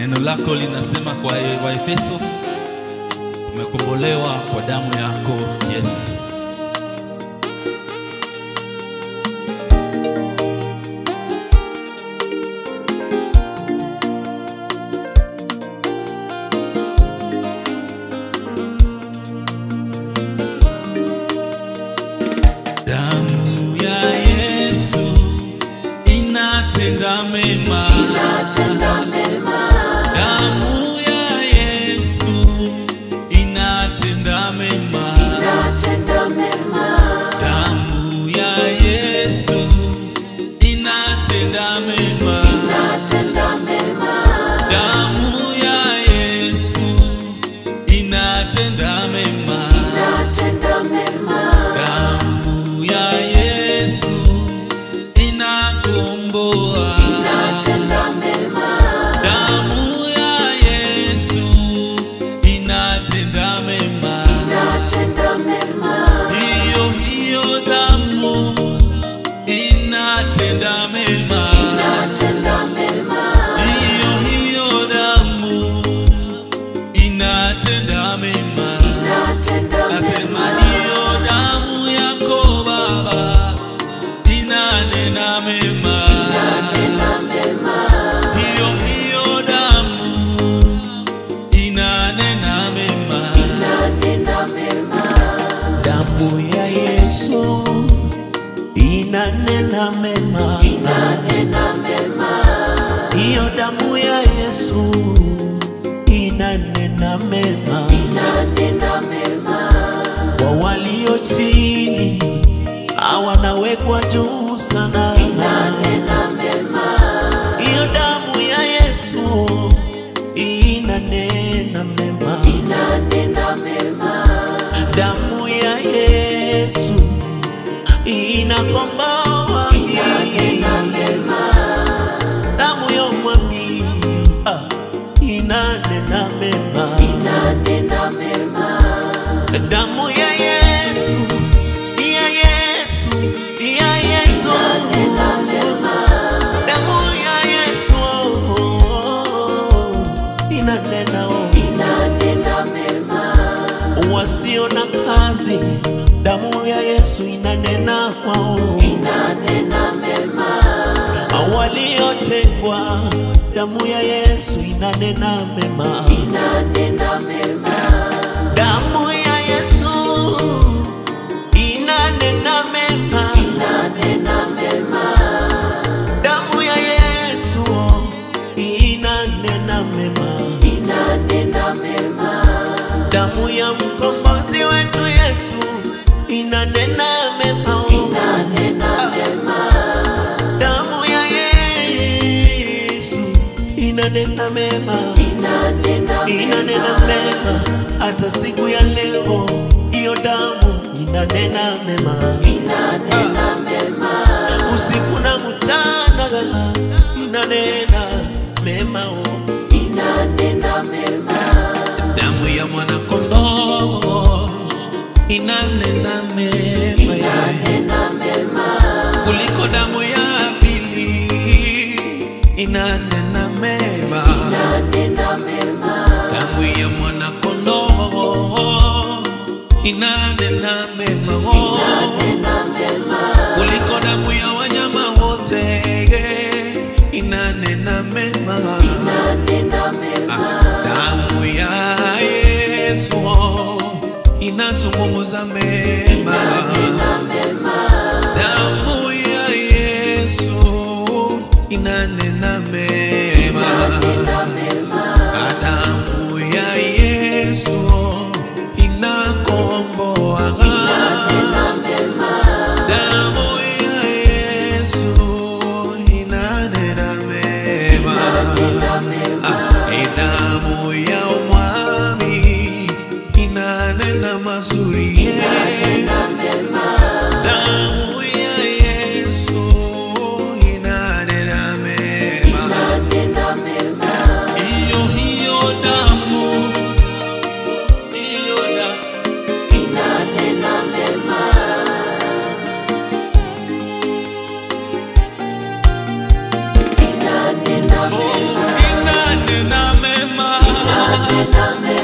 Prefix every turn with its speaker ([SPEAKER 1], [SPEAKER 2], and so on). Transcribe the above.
[SPEAKER 1] Neno lako linasema kwa Waefeso, tumekombolewa kwa damu yako Yesu. Damu ya Yesu inatenda mema, inatenda mema. Damu ya Yesu inatenda mema, inatenda mema. Damu ya Yesu inatenda mema, inatenda mema. Damu ya Yesu inatenda mema, inatenda mema. Damu ya Yesu inakomboa, inatenda mema. Damu ya Yesu inatenda mema, inatenda mema. Hiyo damu inatenda mema, inatenda mema. Hiyo damu inatenda mema, inatenda mema. Nasema hiyo damu yako Baba inanena mema, inanena mema. Hiyo damu inanena mema, inanena mema.
[SPEAKER 2] Damu ya Yesu inanena mema,
[SPEAKER 1] inanena mema.
[SPEAKER 2] hiyo damu ya Yesu inanena mema,
[SPEAKER 1] inanena mema.
[SPEAKER 2] kwa walio chini hawanawekwa juu sana,
[SPEAKER 1] inanena mema.
[SPEAKER 2] hiyo damu ya Yesu inanena mema,
[SPEAKER 1] inanena mema.
[SPEAKER 2] damu ya Yesu inakomboa,
[SPEAKER 1] inanena mema.
[SPEAKER 2] damu ya mwami inanena mema,
[SPEAKER 1] inanena mema.
[SPEAKER 2] damu ya Yesu, ya Yesu, ya Yesu
[SPEAKER 1] inanena mema.
[SPEAKER 2] damu ya Yesu inanena,
[SPEAKER 1] inanena mema.
[SPEAKER 2] wasio na kazi damu ya Yesu inanena kwao,
[SPEAKER 1] inanena mema.
[SPEAKER 2] waliotengwa damu ya Yesu inanena mema,
[SPEAKER 1] inanena mema.
[SPEAKER 2] damu ya Yesu inanena mema,
[SPEAKER 1] inanena mema.
[SPEAKER 2] damu ya Yesu inanena mema,
[SPEAKER 1] inanena mema.
[SPEAKER 2] damu ya mkombozi wetu Yesu inanena mema,
[SPEAKER 1] inanena mema.
[SPEAKER 2] damu ya Yesu inanena mema, inanena mema. Hata siku ya leo hiyo damu inanena mema,
[SPEAKER 1] inanena mema.
[SPEAKER 2] usiku na mchana inanena mema,
[SPEAKER 1] inanena mema.
[SPEAKER 2] damu ya mwana kondoo inanena mema,
[SPEAKER 1] inanena mema.
[SPEAKER 2] kuliko damu ya pili inanena mema,
[SPEAKER 1] inanena mema.
[SPEAKER 2] damu ya mwana kondoo inanena mema,
[SPEAKER 1] inanena mema.
[SPEAKER 2] kuliko damu ya wanyama wote inanena mema,
[SPEAKER 1] inanena mema.
[SPEAKER 2] damu ya Yesu inazungumza mema,
[SPEAKER 1] inanena mema.
[SPEAKER 2] damu ya Yesu inanena mema,
[SPEAKER 1] inanena mema.
[SPEAKER 2] damu ya Yesu inakomboa,
[SPEAKER 1] inanena mema.
[SPEAKER 2] damu ya Yesu inanena mema,
[SPEAKER 1] inanena mema.
[SPEAKER 2] damu ya mwami inanena mazuri,
[SPEAKER 1] inanena mema.
[SPEAKER 2] damu ya Yesu inanena mema,
[SPEAKER 1] inanena mema. hiyo damu, hiyo damu inanena mema. inanena mema.
[SPEAKER 2] inanena
[SPEAKER 1] inanena mema.